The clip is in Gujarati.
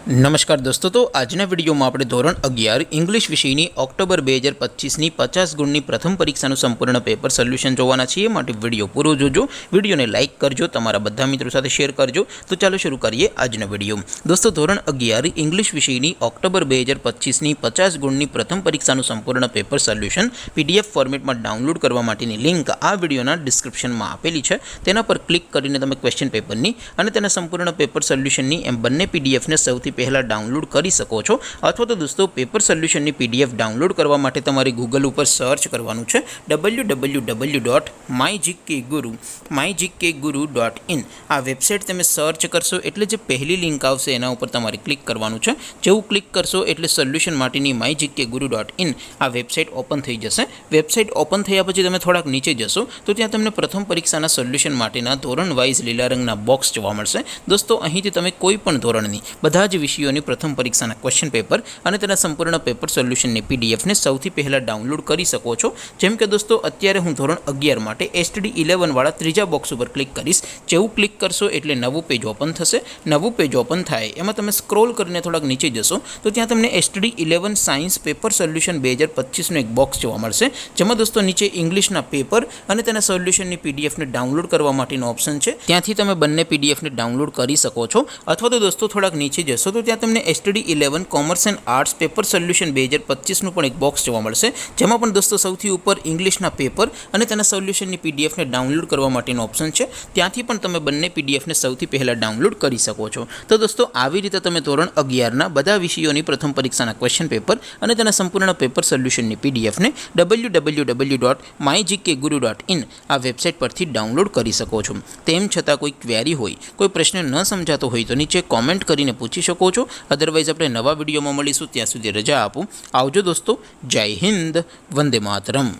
नमस्कार दोस्तों, तो आज विडियो में આપણે ધોરણ 11 इंग्लिश વિષયની ઓક્ટોબર 2025ની 50 ગુણની પ્રથમ પરીક્ષાનું સંપૂર્ણ પેપર સોલ્યુશન જોવાના છીએ। માટે વિડિયો પૂરો જોજો, વિડિયોને લાઇક કરજો, તમારા બધા મિત્રો સાથે શેર કરજો। તો ચાલો શરૂ કરીએ આજનો વિડિયો। દોસ્તો, ધોરણ 11 इंग्लिश વિષયની ઓક્ટોબર 2025ની 50 ગુણની પ્રથમ પરીક્ષાનું સંપૂર્ણ પેપર સોલ્યુશન PDF ફોર્મેટમાં ડાઉનલોડ કરવા માટેની લિંક આ વિડિયોના ડિસ્ક્રિપ્શનમાં આપેલી છે। તેના પર ક્લિક કરીને તમે ક્વેશ્ચન પેપરની અને તેના સંપૂર્ણ પેપર સોલ્યુશનની એમ બંને PDF ને સૌથી पहला डाउनलॉड कर सको छो। अथवा तो दोस्तों पेपर सोल्यूशन PDF डाउनलॉड करवा माटे तमारे गूगल पर सर्च करवानुं छे www.mygkguru.in। आ वेबसाइट तमे सर्च करशो एटले जे पहली लिंक आवशे एना उपर तमारे क्लिक करवानुं छे। जेवुं क्लिक करशो एटले सोल्यूशन माटेनी mygkguru.in आ वेबसाइट ओपन थई जशे। वेबसाइट ओपन थया पछी तमे थोड़ाक नीचे जशो तो त्यां तमने प्रथम परीक्षाना सोल्यूशन माटेना धोरण वाइज लीला रंगना बॉक्स जोवा मळशे। दोस्तों, અહીંથી તમે કોઈ પણ ધોરણની બધા જ વિષયોની પ્રથમ પરીક્ષાના ક્વેશ્ચન પેપર અને તેના સંપૂર્ણ પેપર સોલ્યુશનની PDF ને સૌથી પહેલા ડાઉનલોડ કરી શકો છો। જેમ કે દોસ્તો, અત્યારે હું ધોરણ 11 માટે STD 11 વાળા ત્રીજા બોક્સ ઉપર ક્લિક કરીશ। જેવું ક્લિક કરશો એટલે નવું પેજ ઓપન થશે। નવું પેજ ઓપન થાય એમાં તમે સ્ક્રોલ કરીને થોડાક નીચે જશો તો ત્યાં તમને STD 11 સાયન્સ પેપર સોલ્યુશન 2025 નું એક બોક્સ જોવા મળશે। જેમાં દોસ્તો નીચે ઇંગ્લિશના પેપર અને તેના સોલ્યુશનની PDF ને ડાઉનલોડ કરવા માટેનો ઓપ્શન છે। ત્યાંથી તમે બંને PDF ને ડાઉનલોડ કરી શકો છો। અથવા તો દોસ્તો થોડાક નીચે જશો તો ત્યાં તમને STD 11 commerce and arts paper solution 2025 નું પણ એક બોક્સ જોવા મળશે। જેમાં પણ દોસ્તો સૌથી ઉપર ઇંગ્લિશના પેપર અને તેના સોલ્યુશનની PDF ને ડાઉનલોડ કરવા માટેનો ઓપ્શન છે। ત્યાંથી પણ તમે બંને PDF ને સૌથી પહેલા ડાઉનલોડ કરી શકો છો। તો દોસ્તો, આવી રીતે તમે ધોરણ 11 ના બધા વિષયોની પ્રથમ પરીક્ષાના ક્વેશ્ચન પેપર અને તેના સંપૂર્ણ પેપર સોલ્યુશનની PDF ને www.mygkguru.in આ વેબસાઇટ પરથી ડાઉનલોડ કરી શકો છો। તેમ છતાં કોઈ ક્વેરી હોય, કોઈ પ્રશ્ન ન સમજાતો હોય તો નીચે કોમેન્ટ કરીને પૂછી શકો છો। अदरवाइज अपने नवा वीडियो में मळीशुं, त्यां सुधी रजा आपो। आवजो दोस्तों। जय हिंद, वंदे मातरम।